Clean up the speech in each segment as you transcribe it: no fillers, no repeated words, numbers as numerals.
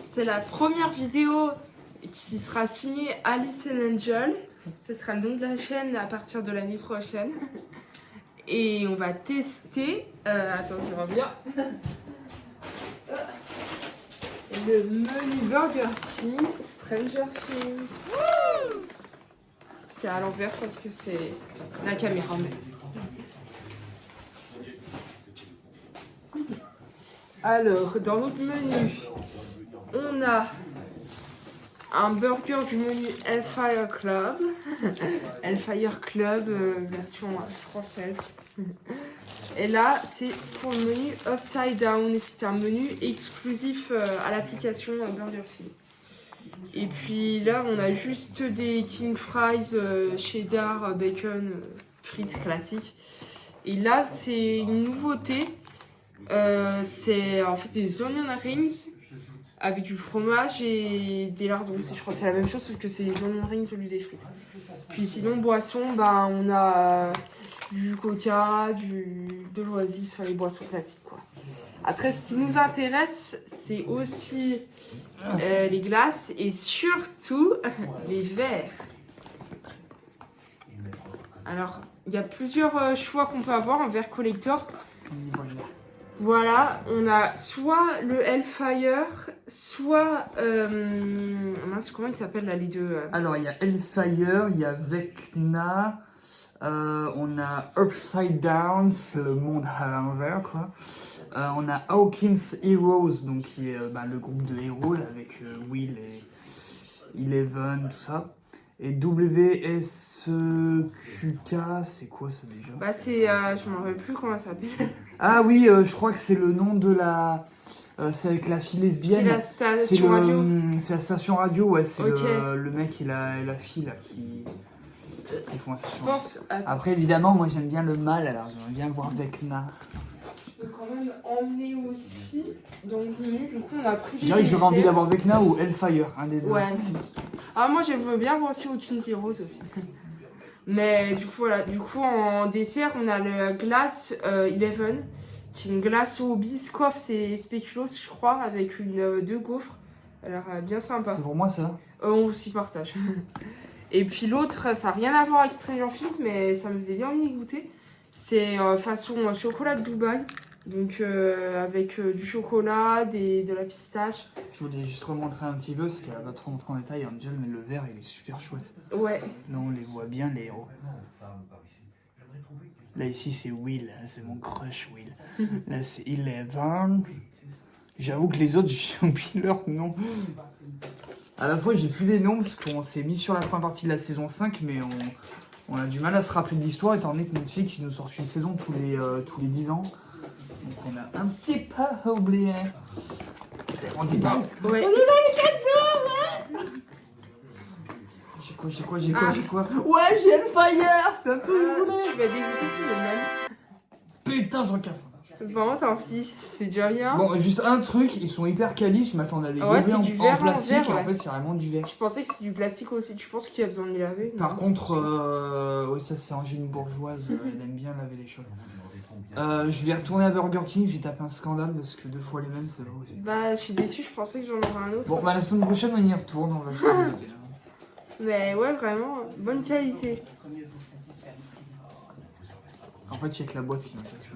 C'est la première vidéo qui sera signée Alice and Angel. Ce sera le nom de la chaîne à partir de l'année prochaine. Et on va tester. Attends, je reviens. Le menu Burger King Stranger Things. C'est à l'envers parce que c'est la caméra. Alors, dans notre menu, on a un burger du menu Hellfire Club. Hellfire Club, version française. Et là, c'est pour le menu Upside Down, qui est un menu exclusif à l'application Burger King. Et puis là, on a juste des King Fries, cheddar, bacon, frites classiques. Et là, c'est une nouveauté. C'est en fait des onion rings avec du fromage et des lardons. Je crois que c'est la même chose, sauf que c'est des onion rings au lieu des frites. Puis sinon, boisson, bah, on a du coca, de l'oasis, enfin les boissons classiques, quoi. Après, ce qui nous intéresse, c'est aussi les glaces et surtout les verres. Alors, il y a plusieurs choix qu'on peut avoir en verre collector. Voilà, on a soit le Hellfire, soit... mince, comment ils s'appellent là les deux Alors, il y a Hellfire, il y a Vecna, on a Upside Down, c'est le monde à l'envers, quoi. On a Hawkins Heroes, donc qui est le groupe de héros, là, avec Will et Eleven, tout ça. Et WSQK, c'est quoi ça déjà? Bah c'est, je m'en rappelle plus comment ça s'appelle. Ah oui, je crois que c'est le nom de la... c'est avec la fille lesbienne. C'est la station radio. C'est la station radio, ouais. C'est Ok. le mec et la fille là qui font la station. Attends. Après, évidemment, moi j'aime bien le mal, alors j'aimerais bien voir Vecna. Je peux quand même emmener aussi dans le menu. Du coup, on a pris. Je dirais que j'aurais envie d'avoir Vecna ou Hellfire, un des deux. Ouais. Ah, moi, j'aimerais bien voir aussi Hawkins Heroes aussi. Mais du coup, voilà. Du coup, en dessert, on a le glace Eleven, qui est une glace au biscoff, c'est spéculoos, je crois, avec deux gaufres. Elle a l'air bien sympa. C'est pour moi ça? On aussi partage. Et puis l'autre, ça n'a rien à voir avec Stranger Things, mais ça me faisait bien envie de goûter. C'est façon chocolat de Dubaï. Donc avec du chocolat, de la pistache. Je voulais juste remontrer un petit peu, parce qu'elle va pas trop montrer en détail, Angel, mais le verre il est super chouette. Ouais. Là on les voit bien, les héros. Là ici c'est Will, hein, c'est mon crush Will. Là c'est Eleven. J'avoue que les autres j'ai oublié leur nom. À la fois j'ai plus les noms parce qu'on s'est mis sur la première partie de la saison 5, mais on a du mal à se rappeler de l'histoire étant donné que Netflix ils nous sortent une saison tous les 10 ans. Donc on a un petit peu oublié. On dit pas. Ouais. On est dans les cadeaux, ouais. J'ai quoi? Ouais, j'ai Hellfire, c'est un truc que je voulais. Tu vas dégoûter sur le même. Putain, j'en casse. Vraiment, ça en fiche, c'est déjà bien. Bon, juste un truc, ils sont hyper quali, je m'attendais à des Ouais, gobelets c'est du en verre plastique, en verre, et en ouais. fait c'est vraiment du verre. Je pensais que c'est du plastique aussi. Tu penses qu'il a besoin de les laver? Non. Par contre, oui, ça c'est Angéline bourgeoise, elle aime bien laver les choses. Je vais retourner à Burger King, je vais taper un scandale parce que 2 fois les mêmes, c'est pas possible. Bah, je suis déçue, je pensais que j'en aurais un autre. Bon, bah la semaine prochaine, on y retourne, on va acheter des idées. Mais ouais, vraiment, bonne qualité. En fait, il y a que la boîte qui m'intéresse.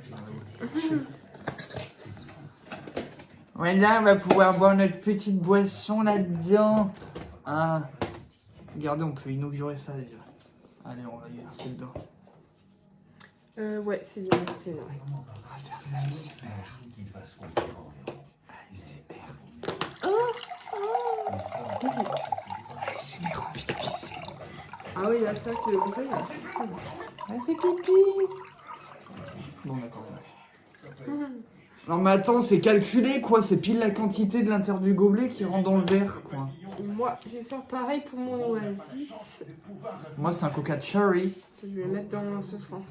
Ouais, là, on va pouvoir boire notre petite boisson là-dedans. Ah. Regardez, on peut inaugurer ça déjà. Allez, on va y verser dedans. Ouais, c'est bien, c'est bien. On va faire de l'ASMR. ASMR. ASMR, envie de pisser. Ah oui, là, ça, c'est le complet. Elle fait pipi. Bon, d'accord. Non, mais attends, c'est calculé, quoi. C'est pile la quantité de l'intérieur du gobelet qui rentre dans le verre, quoi. Moi, je vais faire pareil pour mon Oasis. Moi, c'est un coca cherry. Je vais le mettre dans ce sens.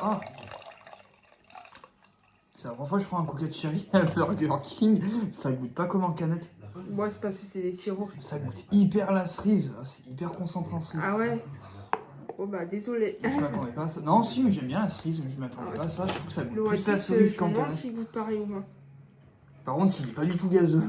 Oh. C'est la première fois que je prends un coca cherry à Burger King. Ça goûte pas comme en canette. Moi, c'est parce que c'est des sirops. Ça goûte hyper la cerise. C'est hyper concentré en cerise. Ah ouais? Oh bah désolé. Je m'attendais pas à ça. Non, si, mais j'aime bien la cerise, mais je m'attendais pas à ça. Je trouve que ça goûte plus la L'oasis, cerise je qu'en me demande canne. s'il goûte pareil ou pas. Par contre, il est pas du tout gazeux.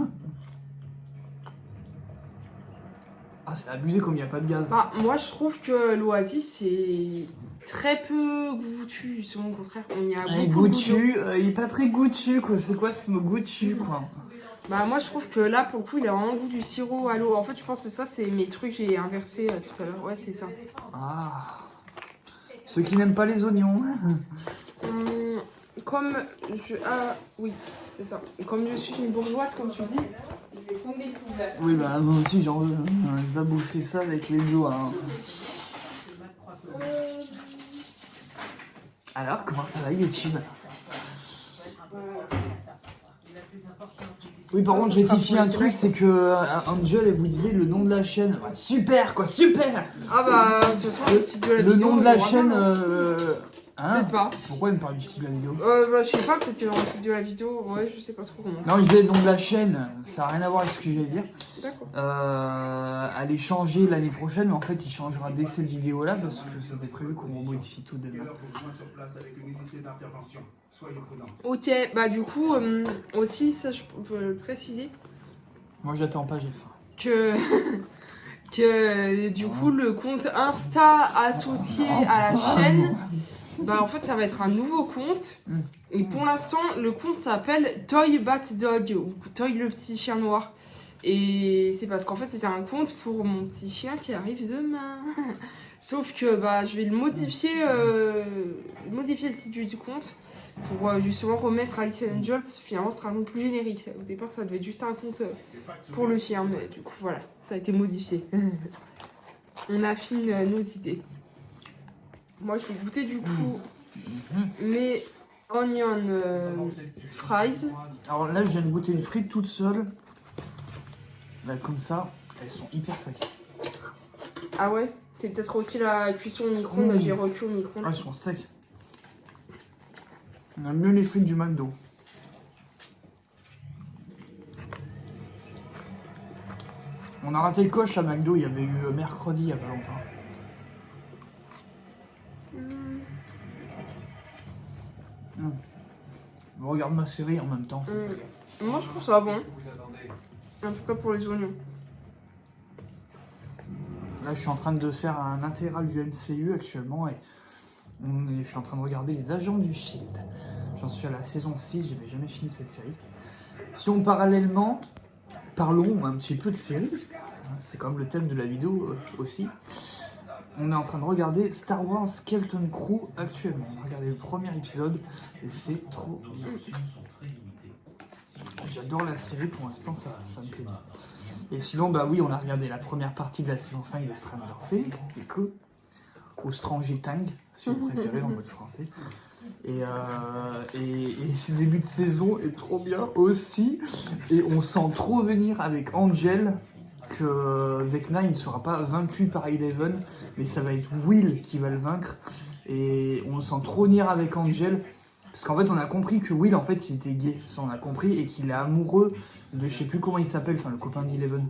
Ah, c'est abusé comme il n'y a pas de gaz. Bah, moi je trouve que l'Oasis c'est très peu goûtu, selon le contraire. On y a Il est beaucoup de goûtu, il est pas très goûtu quoi. C'est quoi ce mot goûtu quoi? Bah moi je trouve que là pour le coup il a vraiment le goût du sirop à l'eau. En fait je pense que ça c'est mes trucs que j'ai inversé tout à l'heure. Ouais c'est ça. Ah. Ceux qui n'aiment pas les oignons. Comme je... Ah oui c'est ça. Et comme je suis une bourgeoise comme tu dis, je vais prendre des couverts. Oui bah moi aussi j'en veux. Je vais bouffer ça avec les doigts. Hein. Alors comment ça va YouTube? Oui, par contre, je rectifie un truc, c'est que Angel, elle vous disait le nom de la chaîne. Ouais, super, quoi, super! Ah bah, de toute façon, le titre de la Le vidéo... nom de la on l'aura chaîne... pas, hein? Peut-être pas. Pourquoi il me parle du titre de la vidéo? Bah, je sais pas, peut-être que dans le titre de la vidéo, ouais, je sais pas trop comment. Non, je disais le nom de la chaîne, ça n'a rien à voir avec ce que j'allais dire. D'accord. Elle est changée l'année prochaine, mais en fait, il changera dès cette vidéo-là, parce que c'était prévu qu'on modifie tout demain. Ok, bah du coup, aussi, ça je peux le préciser, Moi, j'attends pas, j'ai faim. que du coup, le compte Insta associé à la chaîne, bah en fait, ça va être un nouveau compte. Et pour l'instant, le compte s'appelle Toy Bat Dog, ou Toy le petit chien noir. Et c'est parce qu'en fait, c'était un compte pour mon petit chien qui arrive demain. Sauf que bah, je vais le modifier le titre du compte pour justement remettre Alice and Angel, parce que finalement, ce sera un compte plus générique. Au départ, ça devait être juste un compte pour le chien, mais du coup, voilà, ça a été modifié. On affine nos idées. Moi, je vais goûter du coup mes onion fries. Alors là, je viens de goûter une frite toute seule. Là, comme ça, elles sont hyper secs. Ah ouais? C'est peut-être aussi la cuisson au micro-ondes, j'ai recuit au micro-ondes. Ah, elles sont secs. On a mieux les frites du McDo. On a raté le coche à McDo, il y avait eu mercredi il y a pas longtemps. Je regarde ma série en même temps. Moi, je trouve ça bon. En tout cas pour les oignons. Là, je suis en train de faire un intégral du MCU actuellement et je suis en train de regarder Les Agents du Shield. J'en suis à la saison 6, je n'avais jamais fini cette série. Si on parallèlement, parlons un petit peu de série, c'est quand même le thème de la vidéo aussi. On est en train de regarder Star Wars Skeleton Crew actuellement. On a regardé le premier épisode et c'est trop bien. J'adore la série, pour l'instant ça me plaît bien. Et sinon, bah oui, on a regardé la première partie de la saison 5 de Stranger Things, du coup, ou Stranger Tang, si vous préférez en mode français. Et ce début de saison est trop bien aussi. Et on sent trop venir avec Angel que Vecna il ne sera pas vaincu par Eleven, mais ça va être Will qui va le vaincre. Et on le sent trop venir avec Angel. Parce qu'en fait, on a compris que Will, en fait, il était gay. Ça, on a compris. Et qu'il est amoureux de je sais plus comment il s'appelle, enfin, le copain d'Eleven.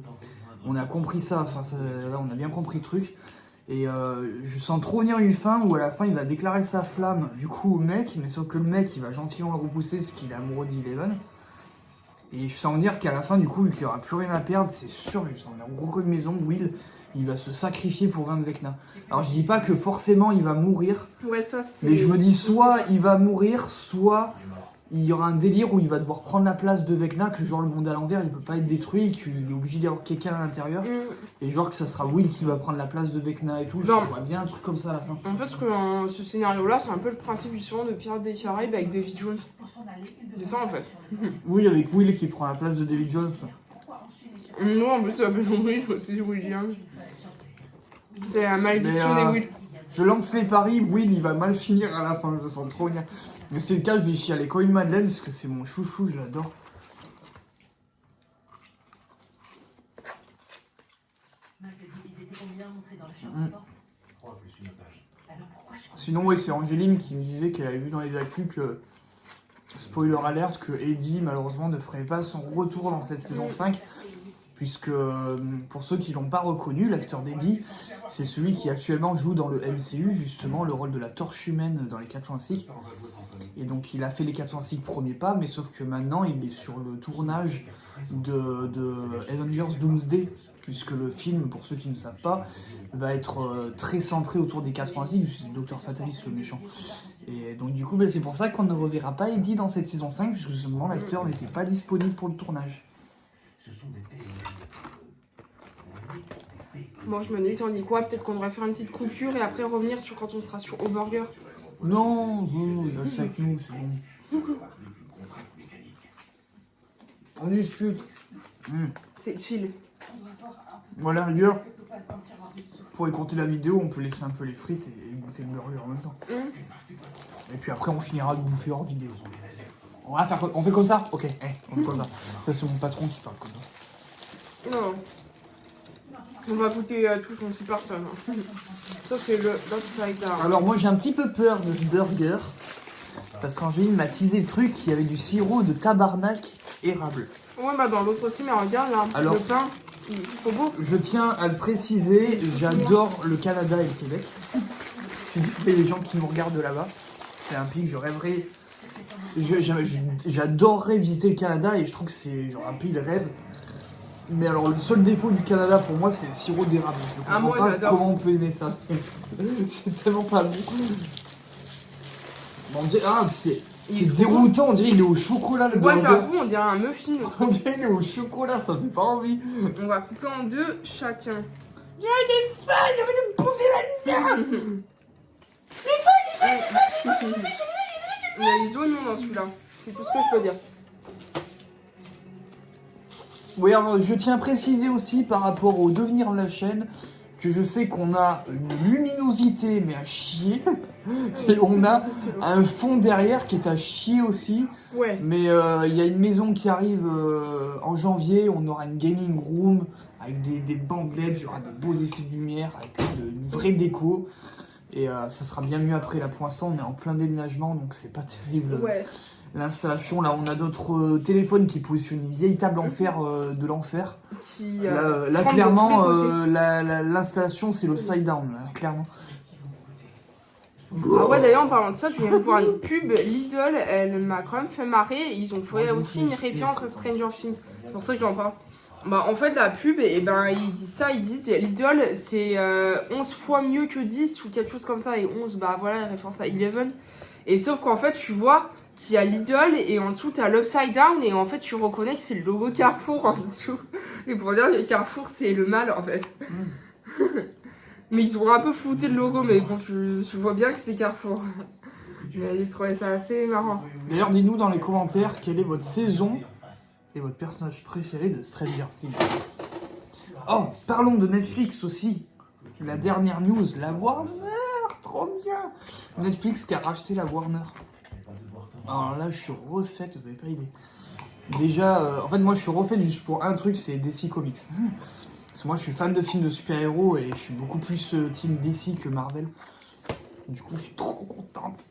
On a compris ça. Enfin, là, on a bien compris le truc. Et je sens trop venir une fin où, à la fin, il va déclarer sa flamme, du coup, au mec. Mais sauf que le mec, il va gentiment le repousser parce qu'il est amoureux d'Eleven. Et je sens dire qu'à la fin, du coup, vu qu'il n'y aura plus rien à perdre, c'est sûr, je sens un gros coup de maison. Will, il va se sacrifier pour vaincre Vecna. Alors je dis pas que forcément il va mourir, Ouais, ça c'est. mais je me dis soit il va mourir, soit il y aura un délire où il va devoir prendre la place de Vecna, que genre le monde à l'envers il peut pas être détruit, qu'il est obligé d'avoir quelqu'un à l'intérieur, et genre que ça sera Will qui va prendre la place de Vecna et tout. Je vois bien un truc comme ça à la fin. En fait, dans ce scénario-là, c'est un peu le principe justement de Pirates des Caraïbes avec David Jones. C'est ça en fait. Oui, avec Will qui prend la place de David Jones. Non, en plus, ça s'appelle Will, c'est William. C'est la malédiction des Will. Je lance les paris, Will il va mal finir à la fin, je le sens trop bien. Mais c'est le cas, je vais chialer comme une madeleine parce que c'est mon chouchou, je l'adore. Sinon, oui, c'est Angéline qui me disait qu'elle avait vu dans les actus que, spoiler alert, que Eddie malheureusement ne ferait pas son retour dans cette saison 5. puisque pour ceux qui l'ont pas reconnu, l'acteur d'Eddie, c'est celui qui actuellement joue dans le MCU, justement, le rôle de la Torche Humaine dans les 4 Fantastiques. Et donc il a fait les 4 Fantastiques premier pas, mais sauf que maintenant il est sur le tournage de Avengers Doomsday, puisque le film, pour ceux qui ne savent pas, va être très centré autour des 4 Fantastiques, c'est le Docteur Fataliste le méchant. Et donc du coup c'est pour ça qu'on ne reverra pas Eddie dans cette saison 5, puisque justement l'acteur n'était pas disponible pour le tournage. Bon, je me dis, t'en dis quoi? Peut-être qu'on devrait faire une petite coupure et après revenir sur quand on sera sur Au Burger. Non, il reste avec nous, c'est bon. On discute. C'est chill. Voilà, rigueur. Pour écourter la vidéo, on peut laisser un peu les frites et goûter le burger en même temps. Et puis après, on finira de bouffer hors vidéo. On fait comme ça? Ok, on fait comme ça. Ça, c'est mon patron qui parle comme ça. Non. On va goûter tout son super fun. Ça, c'est l'upside down. Alors, moi, j'ai un petit peu peur de ce burger. Parce qu'Angéline m'a teasé le truc, il y avait du sirop de tabarnak érable. Ouais, bah dans l'autre aussi, mais regarde là. Alors, le pain, il est trop beau. Je tiens à le préciser, j'adore le Canada et le Québec. C'est les gens qui nous regardent de là-bas. C'est un pays que je rêverais. J'adorerais visiter le Canada et je trouve que c'est genre un pays de rêve. Mais alors, le seul défaut du Canada pour moi, c'est le sirop d'érable. Je comprends moi, pas j'adore. comment on peut aimer ça. C'est tellement pas bon. Bon, on dirait, c'est déroutant, on dirait qu'il est au chocolat le Ouais, burger. j'avoue, on dirait un muffin. Le On truc. dirait qu'il est au chocolat, ça fait pas envie. On va couper en deux chacun. J'ai faim, j'ai envie de bouffer maintenant. Il y a les oignons dans celui-là. C'est tout ce que je peux dire. Oui, alors je tiens à préciser aussi par rapport au devenir de la chaîne que je sais qu'on a une luminosité mais à chier et on a un fond derrière qui est à chier aussi. Ouais. Mais il y a une maison qui arrive en janvier, on aura une gaming room avec des bandelettes, il y aura des beaux effets de lumière, avec une vraie déco. Et ça sera bien mieux après. Là pour l'instant on est en plein déménagement donc c'est pas terrible. Ouais. L'installation, là on a d'autres téléphones qui posent sur une vieille table en fer de l'enfer. Là clairement l'installation c'est le side down là, clairement. Ah ouais, d'ailleurs en parlant de ça, je viens de voir une pub Lidl, elle m'a quand même fait marrer. Ils ont fait aussi une référence à Stranger Things. C'est pour ça que j'en parle. Bah en fait la pub, et ben ils disent ça, ils disent Lidl c'est 11 fois mieux que 10 ou quelque chose comme ça, et 11 bah voilà la référence à 11. Et sauf qu'en fait tu vois qu'il y a Lidl et en dessous t'as l'upside down et en fait tu reconnais que c'est le logo Carrefour en dessous. Et pour dire que Carrefour c'est le mal en fait. Mais ils ont un peu flouté le logo, mais bon je vois bien que c'est Carrefour. Mais j'ai trouvé ça assez marrant. D'ailleurs dites-nous dans les commentaires quelle est votre saison et votre personnage préféré de Stranger Things. Oh, parlons de Netflix aussi. La dernière news, la Warner, trop bien. Netflix qui a racheté la Warner. Alors là, je suis refaite, vous n'avez pas idée. Déjà, en fait, moi, je suis refaite juste pour un truc, c'est DC Comics. Parce que moi, je suis fan de films de super-héros et je suis beaucoup plus team DC que Marvel. Du coup, je suis trop contente.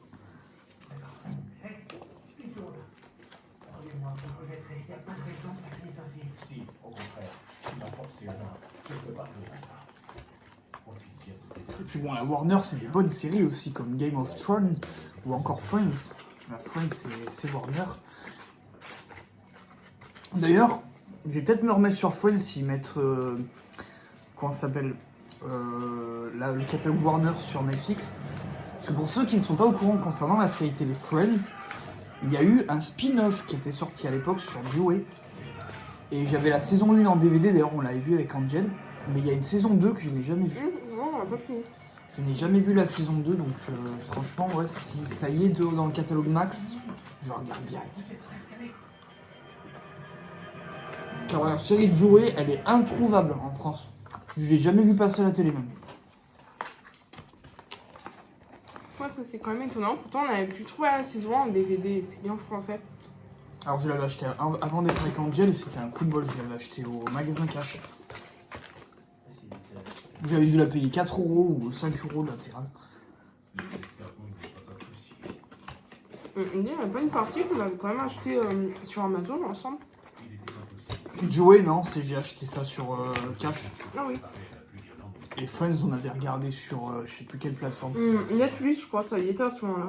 Et puis bon, la Warner, c'est des bonnes séries aussi, comme Game of Thrones ou encore Friends. La Friends, c'est Warner. D'ailleurs, je vais peut-être me remettre sur Friends s'ils mettent... comment ça s'appelle le catalogue Warner sur Netflix. Parce que pour ceux qui ne sont pas au courant concernant la série télé Friends, il y a eu un spin-off qui était sorti à l'époque sur Joey. Et j'avais la saison 1 en DVD, d'ailleurs on l'avait vu avec Angel. Mais il y a une saison 2 que je n'ai jamais vue. Non, on a pas fini. Je n'ai jamais vu la saison 2, donc franchement, ouais, si ça y est dans le catalogue Max, je regarde direct. Car la série de Joey, elle est introuvable en France. Je l'ai jamais vu passer à la télé même. Ouais, ça c'est quand même étonnant. Pourtant, on avait pu trouver la saison 1 en DVD, c'est bien français. Alors je l'avais acheté avant d'être avec Angel, et c'était un coup de bol, je l'avais acheté au magasin Cash. J'avais dû la payer 4 € ou 5 € latéral. Il n'y a pas une partie qu'on avait quand même acheté sur Amazon ensemble. Joey, non, j'ai acheté ça sur Cash. Ah oui. Et Friends, on avait regardé sur je sais plus quelle plateforme. Netflix, je crois, ça y était à ce moment-là.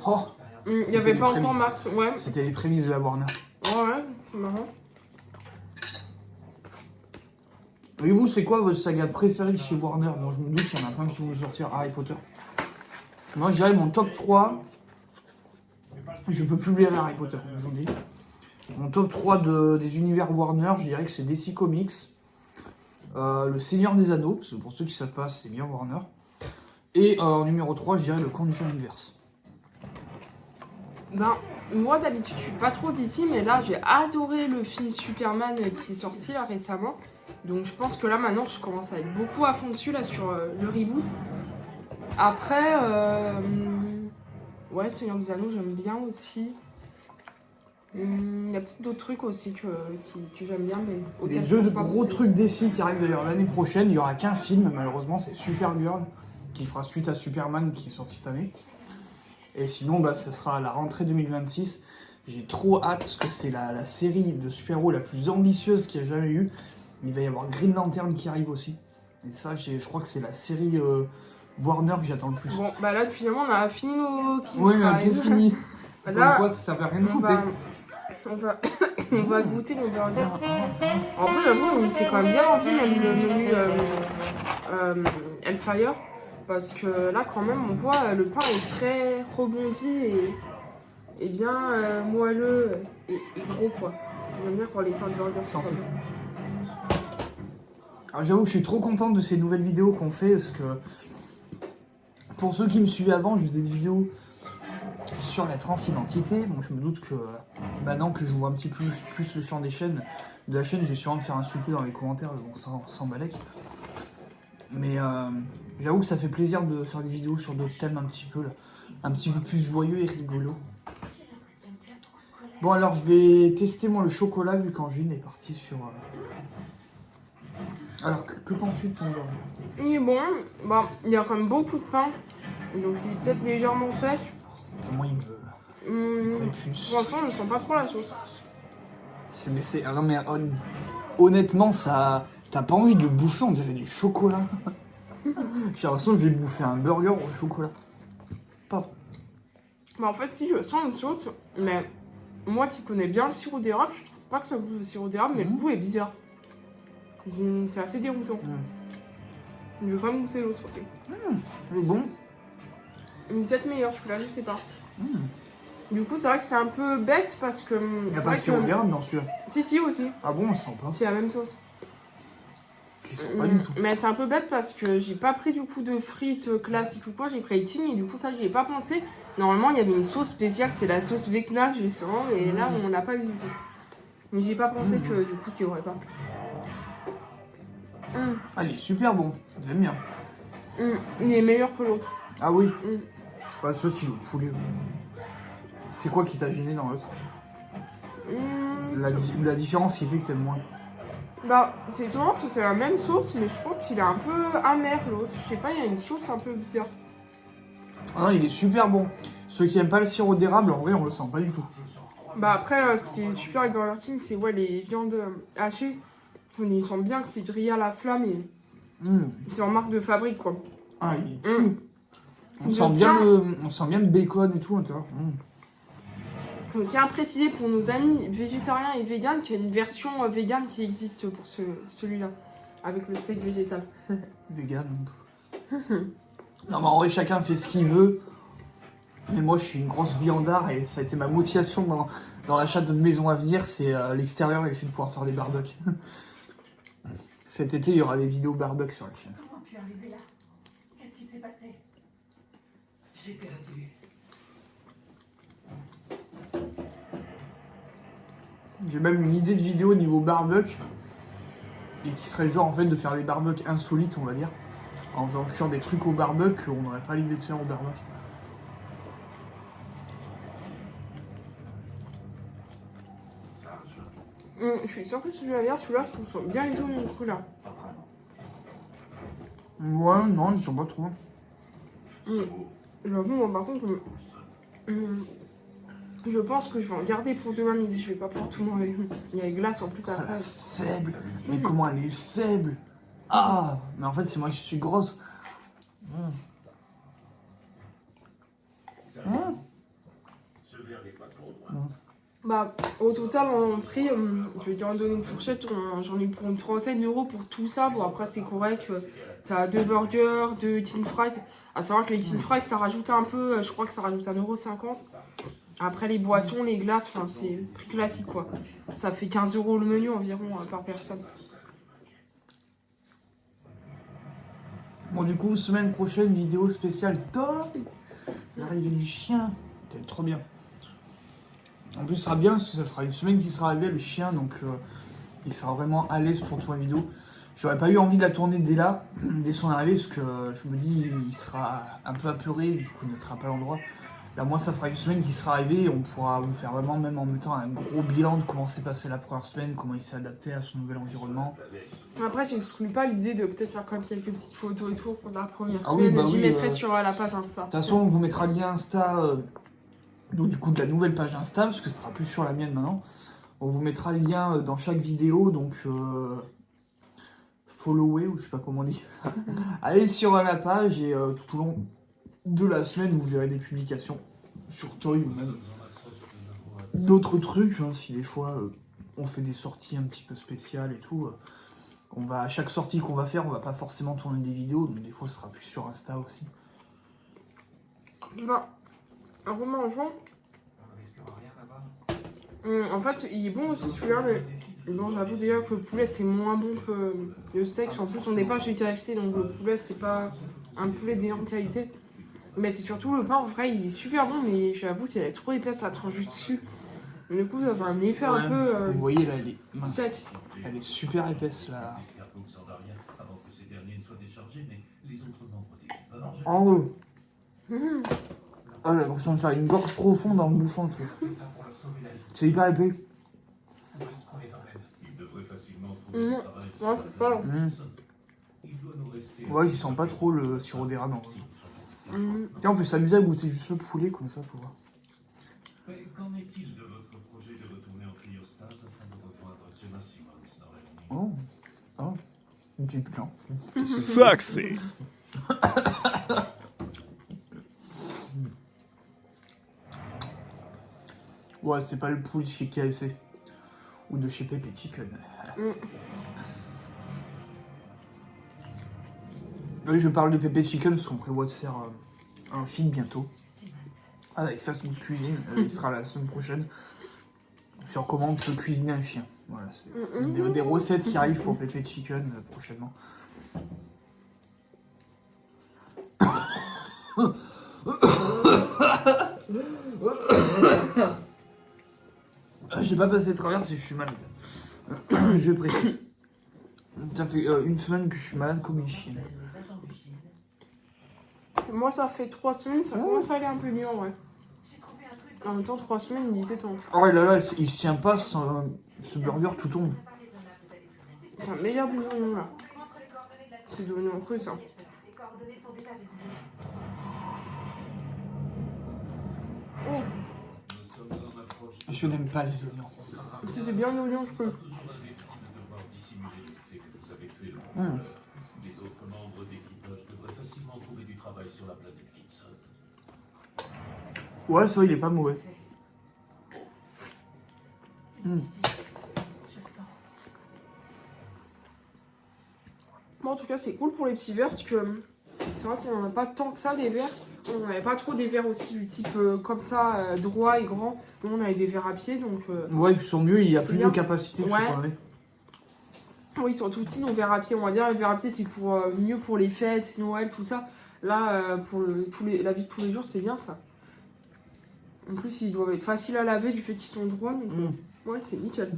Oh, Il n'y C'était avait les pas prémices. encore Max. Ouais, c'était les prémices de la Warner. ouais, c'est marrant. Et vous, c'est quoi votre saga préférée de chez Warner? Bon, je me doute qu'il y en a plein qui vont sortir Harry Potter. Moi, je dirais mon top 3. Je peux plus lire Harry Potter, je vous le dis. Mon top 3 des univers Warner, je dirais que c'est DC Comics, Le Seigneur des Anneaux, parce que pour ceux qui ne savent pas, c'est bien Warner. Et en numéro 3, je dirais le Conte du Universe. Ben, moi d'habitude, je suis pas trop d'ici, mais là, j'ai adoré le film Superman qui est sorti là, récemment. Donc, je pense que là, maintenant, je commence à être beaucoup à fond dessus là, sur le reboot. Après, ouais, Seigneur des Anneaux, j'aime bien aussi. Il y a peut-être d'autres trucs aussi que j'aime bien, mais Les auxquels je deux pense pas gros penser. trucs DC qui arrivent d'ailleurs l'année prochaine, il n'y aura qu'un film, malheureusement, c'est Supergirl, qui fera suite à Superman qui est sorti cette année. Et sinon, bah, ça sera à la rentrée 2026. J'ai trop hâte, parce que c'est la série de super-héros la plus ambitieuse qu'il y a jamais eu. Il va y avoir Green Lantern qui arrive aussi. Et ça, je crois que c'est la série Warner que j'attends le plus. Bon, bah là, finalement, on a fini nos King Oui, on a tout Fries. fini. Bah Comme là, quoi, ça fait rien de on couper. on va goûter nos burgers. En plus, j'avoue, on s'est quand même bien rempli, même le menu Hellfire. Parce que là, quand même, on voit le pain est très rebondi et bien moelleux et gros, quoi. C'est bien quand les pains de burgers sont comme ça. Alors j'avoue que je suis trop contente de ces nouvelles vidéos qu'on fait, parce que pour ceux qui me suivaient avant, je faisais des vidéos sur la transidentité. Bon, je me doute que maintenant que je vois un petit peu plus le champ de la chaîne, je vais sûrement me faire insulter dans les commentaires, bon, sans balèque. Mais j'avoue que ça fait plaisir de faire des vidéos sur d'autres thèmes un petit peu plus joyeux et rigolos. Bon, alors je vais tester moi le chocolat vu qu'Angine est partie sur. Alors que penses-tu de ton burger? Il est bon, bah, il y a quand même beaucoup de pain, donc il est peut-être légèrement sec. Moi, il me répulse. Pour l'instant, je ne sens pas trop la sauce. Honnêtement, ça. T'as pas envie de le bouffer, on dirait du chocolat. J'ai l'impression que je vais bouffer un burger au chocolat. Pas. Bah, en fait, si je sens une sauce, mais moi qui connais bien le sirop d'érable, je trouve pas que ça goûte le sirop d'érable, mais le goût est bizarre. C'est assez déroutant. Je vais quand même goûter l'autre aussi. C'est bon. Il est peut-être meilleur celui-là, je sais pas. Du coup, c'est vrai que c'est un peu bête parce que. Il n'y a pas de sirop d'érable dans celui-là. Si, aussi. Ah bon, on sent pas. C'est la même sauce. Je sens pas du tout. Mais c'est un peu bête parce que j'ai pas pris du coup de frites classiques ou quoi, j'ai pris King et du coup, ça, j'y ai pas pensé. Normalement, il y avait une sauce spéciale, c'est la sauce Vecna, justement, mais là, on l'a pas eu du tout. Mais j'ai pas pensé que du coup, qu'il y aurait pas. Ah, il est super bon. J'aime bien. Il est meilleur que l'autre. Ah oui. Pas ceux qui au poulet. C'est quoi qui t'a gêné dans l'autre? La différence qui fait que t'aimes moins. Bah, c'est étonnant parce que c'est la même sauce, mais je trouve qu'il est un peu amer l'autre. Je sais pas, il y a une sauce un peu bizarre. Ah non, il est super bon. Ceux qui aiment pas le sirop d'érable, en vrai, on le sent pas du tout. Bah après, ce qui est super avec Burger King, c'est ouais, les viandes hachées. Ils sentent bien que c'est grillé à la flamme et c'est en marque de fabrique, quoi. Ah, il est fou. On sent bien le bacon et tout à l'intérieur. Je tiens à préciser pour nos amis végétariens et véganes qu'il y a une version végane qui existe pour celui-là, avec le steak végétal. Vegan. Non, mais en vrai, chacun fait ce qu'il veut. Mais moi, je suis une grosse viandard et ça a été ma motivation dans l'achat de maison à venir. C'est l'extérieur et le fait de pouvoir faire des barbecues. Cet été, il y aura des vidéos barbecue sur la chaîne. Comment tu es arrivé là? Qu'est-ce qui s'est passé? J'ai perdu. J'ai même une idée de vidéo niveau barbecue. Et qui serait genre en fait de faire des barbecues insolites, on va dire. En faisant cuire des trucs au barbecue qu'on n'aurait pas l'idée de faire au barbecue. Je suis surprise que celui-là, celui-là, je trouve bien les oignons crus là. Ouais, non, ils sont pas trop. J'avoue, moi par contre, Je pense que je vais en garder pour demain midi. Je vais pas pouvoir tout manger. Il y a les glaces en plus Ah, après. la faible. Mais comment elle est faible. Ah, mais en fait, c'est moi qui suis grosse. Bah, au total, en prix, je vais dire en donner une fourchette, j'en ai pour une trentaine d'euros pour tout ça. Bon, après, c'est correct. T'as 2 burgers, 2 king fries. À savoir que les king fries, ça rajoute un peu, je crois que ça rajoute 1,50 €. Après, les boissons, les glaces, enfin, c'est le prix classique, quoi. Ça fait 15 € le menu environ par personne. Bon, du coup, semaine prochaine, vidéo spéciale top. L'arrivée du chien. C'est trop bien. En plus, ça sera bien parce que ça fera une semaine qu'il sera arrivé, le chien, donc il sera vraiment à l'aise pour tourner la vidéo. J'aurais pas eu envie de la tourner dès là, dès son arrivée, parce que je me dis, il sera un peu apeuré, vu qu'il connaîtra pas l'endroit. Là, moi, ça fera une semaine qu'il sera arrivé et on pourra vous faire vraiment, même en mettant un gros bilan de comment s'est passé la première semaine, comment il s'est adapté à son nouvel environnement. Après, j'exclus pas l'idée de peut-être faire comme quelques petites photos et tout pour la première Ah oui, semaine. bah J'y oui, mettrai sur la page Insta. De toute façon, on vous mettra le lien Insta, donc du coup de la nouvelle page Insta, parce que ce sera plus sur la mienne maintenant. On vous mettra le lien dans chaque vidéo, donc follower, ou je sais pas comment on dit. Allez sur la page et tout au long de la semaine, vous verrez des publications sur Toy ou même d'autres trucs, hein, si des fois on fait des sorties un petit peu spéciales et tout. On va, à chaque sortie qu'on va faire, on va pas forcément tourner des vidéos, mais des fois ce sera plus sur Insta aussi. Bah, en remangeant. En fait, il est bon aussi celui-là, mais bon, j'avoue déjà que le poulet c'est moins bon que le steak. En plus, on n'est pas chez KFC, donc le poulet c'est pas un poulet d'énorme qualité. Mais c'est surtout le pain, en vrai, il est super bon, mais j'avoue qu'il est trop épaisse à trancher dessus. Et du coup, ça fait un effet un peu Vous voyez là, elle est mince. sec. Elle est super épaisse là. En gros. Oh, j'ai l'impression de faire une gorge profonde en bouffant le truc. C'est hyper épais. Ouais, c'est pas long. Ouais, j'y sens pas trop le sirop d'érable. Tiens, on peut s'amuser à goûter juste le poulet comme ça pour voir. Qu'en est-il de votre projet de retourner en cryostase afin de rejoindre Gemma Simmons dans la Oh, lignée? oh, du plan. Sexy. Ouais, c'est pas le poulet de chez KFC. Ou de chez Pepe Chicken. Oui, je parle de Pepe Chicken parce qu'on prévoit de faire un film bientôt. Avec Fast Food Cuisine. Il sera la semaine prochaine. Sur comment on peut cuisiner un chien. Voilà, c'est des recettes qui arrivent pour Pepe Chicken prochainement. J'ai pas passé de travers si je suis malade. Je précise. Ça fait une semaine que je suis malade comme une chienne. Moi, ça fait 3 semaines, ça commence à aller un peu mieux, ouais. En même temps, 3 semaines, il était temps. Oh là là, il se tient pas, ce burger tout tombe. C'est un meilleur bouillon, là. C'est devenu un peu ça. Oh, Je n'aime pas les oignons. c'est bien l'oignon, je peux. Les autres membres d'équipage devraient facilement trouver du travail sur la planète Kinson. Ouais, ça, il est pas mauvais. Moi, en tout cas, c'est cool pour les petits verres, parce que c'est vrai qu'on n'en a pas tant que ça, des verres. On n'avait pas trop des verres aussi du type comme ça, droit et grand. Nous, on avait des verres à pied, donc... Ouais, ils sont mieux, il y a C'est plus bien. de capacité que Ouais. ce qu'on avait. Oui, ils sont tout petits, nos verres à pied. On va dire, les verres à pied, c'est pour mieux pour les fêtes, Noël, tout ça. Là, pour la vie de tous les jours, c'est bien, ça. En plus, ils doivent être faciles à laver du fait qu'ils sont droits, donc... ouais, c'est nickel.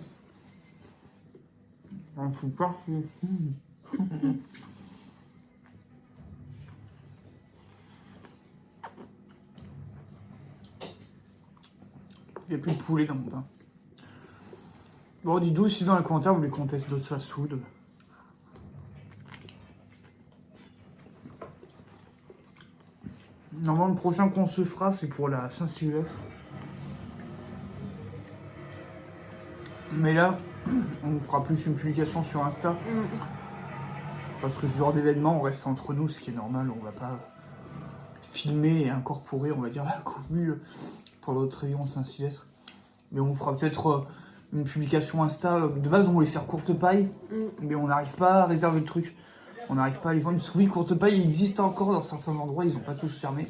Un truc parfait. Il n'y a plus de poulet dans mon pain. Bon, dites-nous si dans les commentaires vous voulez qu'on teste d'autres fast-food. Normalement, le prochain qu'on se fera, c'est pour la Saint-Sylvestre. Mais là, on fera plus une publication sur Insta. Parce que ce genre d'événement, on reste entre nous, ce qui est normal. On va pas filmer et incorporer, on va dire, la commu pour notre rayon Saint-Sylvestre. Mais on fera peut-être une publication Insta. De base, on voulait faire courte paille, mais on n'arrive pas à réserver le truc. On n'arrive pas à les vendre. Parce que oui, courte paille, il existe encore dans certains endroits, ils n'ont pas tous fermé.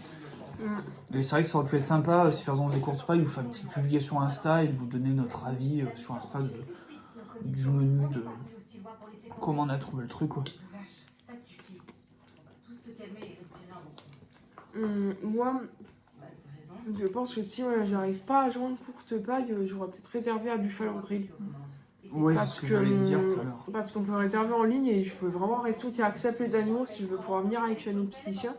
Et c'est vrai que ça aurait pu être sympa si par exemple des courtes pailles, vous faire une petite publication Insta et de vous donner notre avis sur Insta du menu, de comment on a trouvé le truc, quoi. Ça suffit. On va tous se calmer et respirer un bon coup. Moi, je pense que si j'arrive pas à joindre courte paille, j'aurais peut-être réservé à Buffalo Grill. Ouais, c'est ce que j'allais te dire tout à l'heure. Parce qu'on peut réserver en ligne et je veux vraiment un resto qui accepte les animaux si je veux pouvoir venir avec une psychia.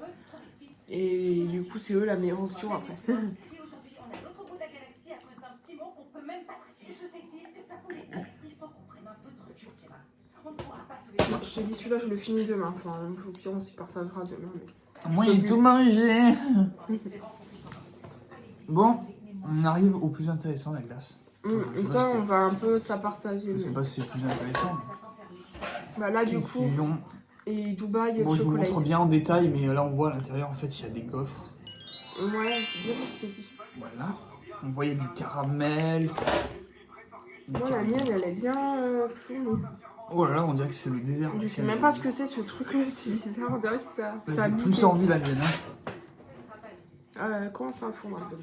Et du coup, c'est eux la meilleure option après. Et aujourd'hui, on est à l'autre bout de la galaxie à cause d'un petit mot qu'on peut même pas traiter. Je t'ai dit ce que ça voulait dire. Il faut qu'on prenne un peu de recul, Gemma. On ne pourra pas sauver Je te dis, celui-là, je le finis demain. Enfin, au pire, on s'y partagera demain. Mais... Moi, il est tout mangé. Bon, on arrive au plus intéressant, la glace. Ça, on va un peu ça partager. Je sais pas si c'est plus intéressant. Bah là, du coup, Confusion. et Dubaï, Bon, je vous chocolat. montre bien en détail, mais là, on voit à l'intérieur, en fait, il y a des gaufres. Ouais, c'est bien esthétique. Voilà. On voyait du caramel. Moi, la mienne, elle est bien floue. Oh là là, on dirait que c'est le désert. Je sais même pas ce que c'est ce truc-là, c'est bizarre. On dirait que ça J'ai a plus muté. envie la mienne. Hein. Elle commence à fondre un peu.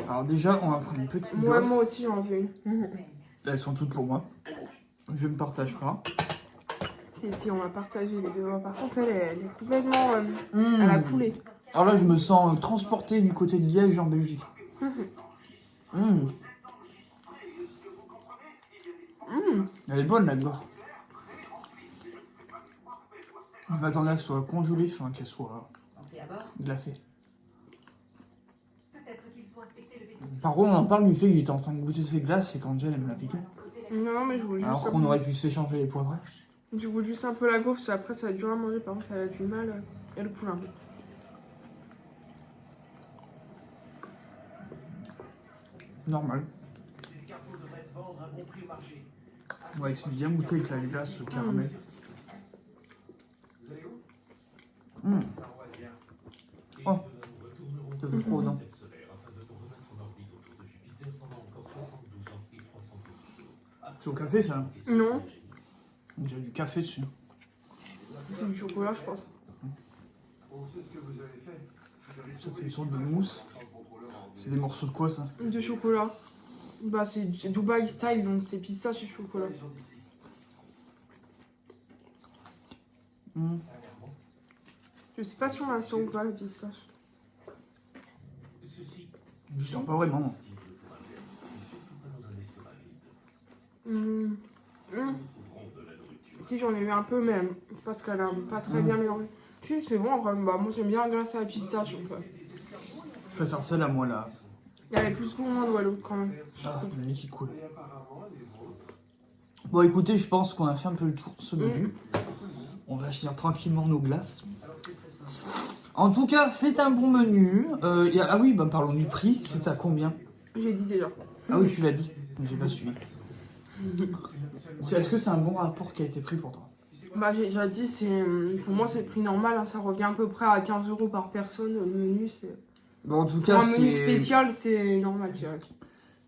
Alors déjà, on va prendre une petite Moi gaufre. aussi, j'en veux une. Elles sont toutes pour moi. Je ne partage pas. Si, on va partager les deux. Par contre, elle est complètement... Elle a coulé. Alors là, je me sens transporté du côté de Liège en Belgique. Elle est bonne, la gaufre. Je m'attendais à qu'elle soit congelée, enfin qu'elle soit Montez à bord. glacée. Peut-être qu'il faut inspecter le vaisseau. Par contre, on en parle du fait que j'étais en train de goûter ces glaces et qu'Angel elle me l'a piqué. Non, mais je voulais juste... Alors qu'on aurait pu s'échanger les poivrets. Je voulais juste un peu la gaufre, parce qu'après, ça va être dur à manger. Par contre, elle a du mal. Elle coule un peu. Normal. Ouais, c'est bien goûté avec la glace, le caramel. Oh, ça fait froid, non? C'est au café, ça? Non, Il y a du café dessus. c'est du chocolat, je pense. Ça fait une sorte de mousse. C'est des morceaux de quoi, ça? De chocolat. Bah, c'est Dubaï style, donc c'est pistache et chocolat. Je sais pas si on la sent ou pas, la pistache. Je sens pas vraiment. Si, j'en ai eu un peu, mais parce qu'elle a pas très bien mélangé. Si, c'est bon, après, bah, moi j'aime bien la glace à la pistache. Donc, Je préfère celle à moi, là. elle est plus gourmande ou l'autre quand même. Ah, le nez qui coule. Bon, écoutez, je pense qu'on a fait un peu le tour de ce menu. On va finir tranquillement nos glaces. En tout cas, c'est un bon menu. Ah oui, bah, parlons du prix. C'est à combien? J'ai dit déjà. Ah oui, tu l'as dit. J'ai pas suivi. Est-ce que c'est un bon rapport qui a été pris pour toi? Bah, j'ai déjà dit, pour moi c'est le prix normal, hein, ça revient à peu près à 15 € par personne. Le menu, c'est. Bon, en tout Pour cas, un menu spécial, c'est normal, je dirais.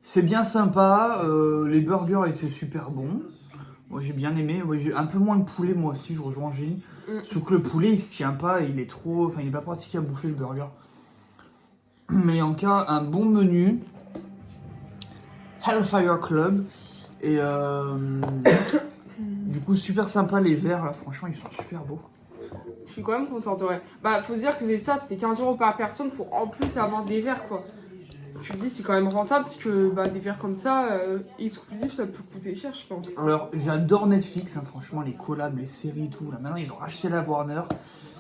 c'est bien sympa. Les burgers étaient super bons. Moi, j'ai bien aimé. Ouais, j'ai un peu moins le poulet, moi aussi, je rejoins Angélie. Sauf que le poulet, il se tient pas, il est trop. Enfin, il est pas pratique à bouffer le burger. Mais en tout cas, un bon menu. Hellfire Club. Et du coup, super sympa les verres, là, franchement, ils sont super beaux. Je suis quand même contente, ouais. Bah, faut se dire que c'est ça, c'était 15 € par personne pour en plus avoir des verres, quoi. Tu te dis, c'est quand même rentable parce que bah, des verres comme ça, exclusifs, ça peut coûter cher, je pense. Alors, j'adore Netflix, hein, franchement, les collabs, les séries et tout. Là, maintenant, ils ont racheté la Warner.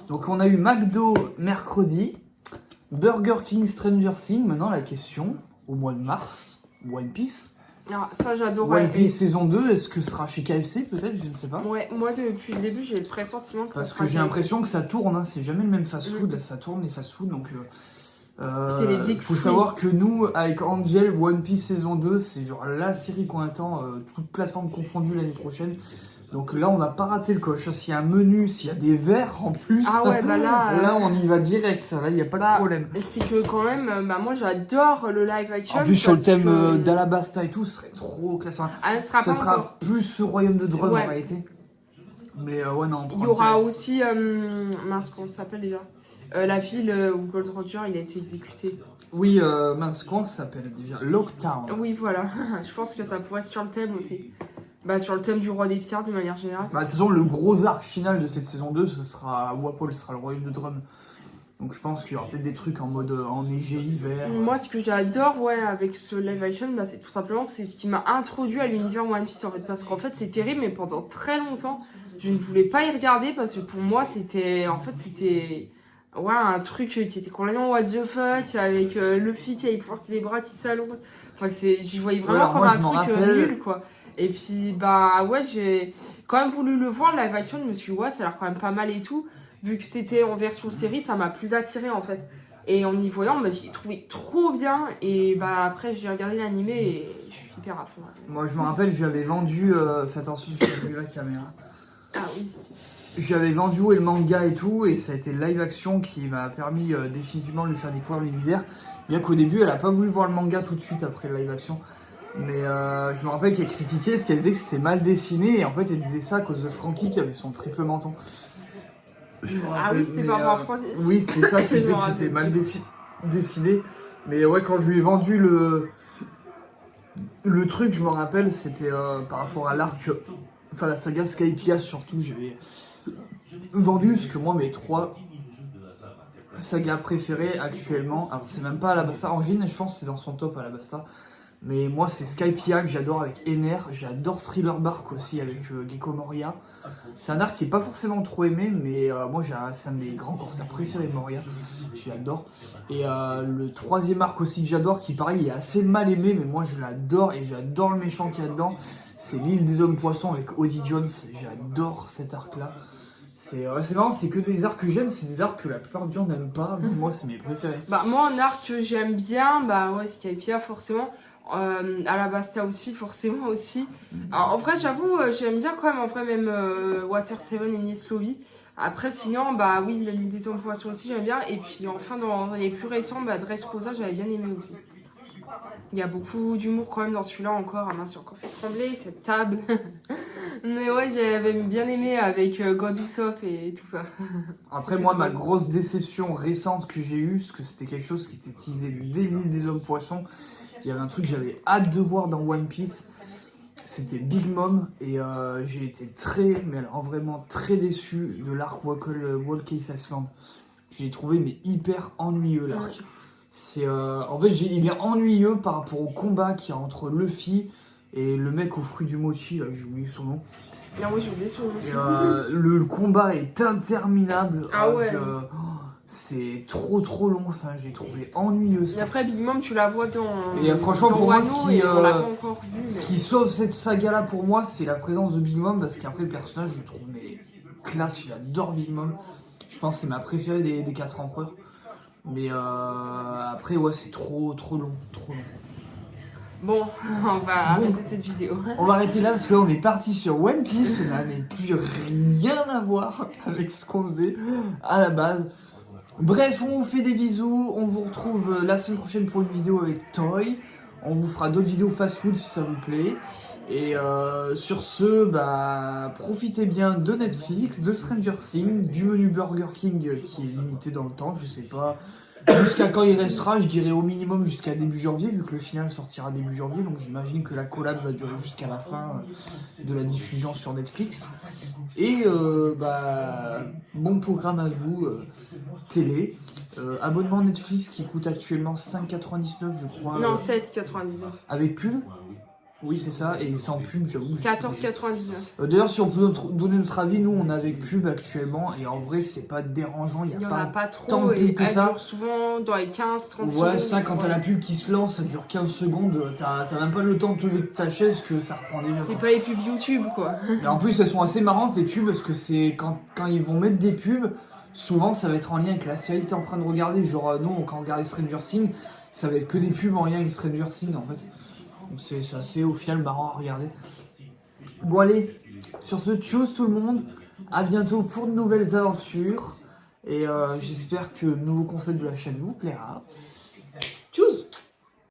Donc, on a eu McDo mercredi, Burger King Stranger Things. Maintenant, la question, au mois de mars, One Piece. Ah, ça, j'adorais. One Piece saison 2, est-ce que ce sera chez KFC peut-être? Je ne sais pas. Ouais, moi, depuis le début, j'ai le pressentiment que ça Parce sera que j'ai KFC. l'impression que ça tourne, hein, c'est jamais le même fast-food. Là, ça tourne les fast-food, donc C'était les Big faut Three. savoir que nous, avec Angel, One Piece saison 2, c'est genre la série qu'on attend, toutes plateformes confondues l'année prochaine. Donc là, on va pas rater le coche. S'il y a un menu, s'il y a des verres en plus, Ah ouais, bah là... là on y va direct. Là, il n'y a pas de problème. C'est que quand même, moi j'adore le live action. En plus, sur le parce thème que- d'Alabasta et tout, ce serait trop classe. Enfin, Ah, ce sera ça pas sera encore. plus ce royaume de Drum Ouais. en réalité. Mais ouais, non, on Il prend y aura direct. aussi, mince, comment ça s'appelle déjà la ville où Gold Roger il a été exécuté. Oui, mince, comment ça s'appelle déjà? Locktown. Oui, voilà. Je pense que ça pourrait être sur le thème aussi. Bah, sur le thème du roi des pierres de manière générale. Bah, de toute façon, le gros arc final de cette saison 2, ce sera Wapol, ce sera le royaume de Drum. Donc je pense qu'il y aura peut-être des trucs en mode enneigé, hiver. Moi, ce que j'adore, ouais, avec ce live action, bah, c'est tout simplement c'est ce qui m'a introduit à l'univers One Piece en fait, parce qu'en fait, c'est terrible, mais pendant très longtemps, je ne voulais pas y regarder parce que pour moi, c'était, ouais, un truc qui était complètement what the fuck avec Luffy qui avait porté les bras qui s'allongent. Enfin, je voyais vraiment Ouais, comme moi, un je m'en truc rappelle. nul, quoi. Et puis, bah, ouais, j'ai quand même voulu le voir, le live action, je me suis dit, ouais, ça a l'air quand même pas mal et tout. Vu que c'était en version série, ça m'a plus attiré en fait. Et en y voyant, bah, j'ai trouvé trop bien. Et bah après, j'ai regardé l'animé et je suis hyper à fond. Moi je me rappelle, je lui avais vendu. Fais attention sur la caméra. Ah oui. Je lui avais vendu le manga et tout, et ça a été le live action qui m'a permis définitivement de lui faire découvrir l'univers. Bien qu'au début, elle a pas voulu voir le manga tout de suite après le live action. Mais je me rappelle qu'elle critiquait ce qu'elle disait que c'était mal dessiné, et en fait elle disait ça à cause de Frankie qui avait son triple menton. Ah oui, c'était Mais, par rapport à Francky. Oui, c'était ça, qui Je disait me que c'était rappelle. mal dessiné. Mais ouais, quand je lui ai vendu le truc, je me rappelle, c'était par rapport à l'arc, enfin la saga Skypiea surtout, j'avais vendu, parce que moi, mes 3 sagas préférées actuellement, alors c'est même pas Alabasta, Origin, je pense que c'est dans son top Alabasta, mais moi c'est Skypiea que j'adore avec Ener, j'adore Thriller Bark aussi avec Gecko Moria. C'est un arc qui est pas forcément trop aimé, mais moi c'est un des grands corsaires préférés de Moria, j'adore. Et le 3e arc aussi que j'adore, qui pareil est assez mal aimé, mais moi je l'adore et j'adore le méchant qu'il y a dedans, c'est l'île des hommes poissons avec Odie Jones, j'adore cet arc là. C'est marrant, c'est que des arcs que j'aime, c'est des arcs que la plupart des gens n'aiment pas, mais moi c'est mes préférés. Bah moi, un arc que j'aime bien, bah ouais, Skypiea forcément. Alabasta aussi, forcément aussi. Alors en vrai, j'avoue, j'aime bien quand même, en vrai, même Water 7 et Nice Lobby. Après, sinon, bah oui, l'île des hommes poissons aussi, j'aime bien. Et puis enfin, dans les plus récents, bah Dressrosa, j'avais bien aimé aussi. Il y a beaucoup d'humour quand même dans celui-là encore. Ah mince, j'ai encore fait trembler cette table. Mais ouais, j'avais bien aimé avec God Usopp et tout ça. Après moi, ma grosse déception récente que j'ai eue, parce que c'était quelque chose qui était teasé dès l'île des hommes poissons, il y avait un truc que j'avais hâte de voir dans One Piece, c'était Big Mom, et j'ai été mais alors vraiment très déçu de l'arc Wall Case Island. J'ai trouvé mais hyper ennuyeux l'arc. C'est en fait il est ennuyeux par rapport au combat qu'il y a entre Luffy et le mec au fruit du mochi, là j'ai oublié son nom. Non, oui, j'ai oublié son nom. Et, le combat est interminable. Ah ouais. C'est trop long, enfin je l'ai trouvé ennuyeux. Et après, Big Mom, tu la vois dans. Et franchement, dans pour moi, Wano, ce qui, et on l'a pas encore vu. Ce mais- qui sauve cette saga là pour moi, c'est la présence de Big Mom, parce qu'après le personnage je le trouve mais classe, j'adore Big Mom. Je pense que c'est ma préférée des 4 empereurs. Mais après ouais, c'est trop long. Bon, on va arrêter cette vidéo. On va arrêter là parce qu'on est parti sur One Piece, ça n'a plus rien à voir avec ce qu'on faisait à la base. Bref, on vous fait des bisous, on vous retrouve la semaine prochaine pour une vidéo avec Toy. On vous fera d'autres vidéos fast-food si ça vous plaît. Et sur ce, bah, profitez bien de Netflix, de Stranger Things, du menu Burger King qui est limité dans le temps, je sais pas jusqu'à quand il restera, je dirais au minimum jusqu'à début janvier, vu que le final sortira début janvier, donc j'imagine que la collab va durer jusqu'à la fin de la diffusion sur Netflix. Et bah, bon programme à vous, télé. Abonnement Netflix qui coûte actuellement 5,99 je crois. Non, 7,99. Avec pub. Oui, c'est ça, et sans pub, j'avoue. 14,99. D'ailleurs, si on peut donner notre avis, nous on a avec pub actuellement, et en vrai, c'est pas dérangeant, il Il n'y y a en a pas pas tant trop de pub et que elle ça. dure souvent dans les 15-30 secondes. Ouais, ça, quand t'as la pub qui se lance, ça dure 15 secondes, t'as même pas le temps de te lever de ta chaise que ça reprend déjà. C'est quoi. pas les pubs YouTube quoi. Et en plus, elles sont assez marrantes les pubs, parce que c'est quand ils vont mettre des pubs, souvent ça va être en lien avec la série que tu es en train de regarder. Genre, nous, quand on regardait Stranger Things, ça va être que des pubs en lien avec Stranger Things en fait. Donc c'est assez au final marrant à regarder. Bon, allez, sur ce, tchuss tout le monde. À bientôt pour de nouvelles aventures. Et j'espère que le nouveau concept de la chaîne vous plaira.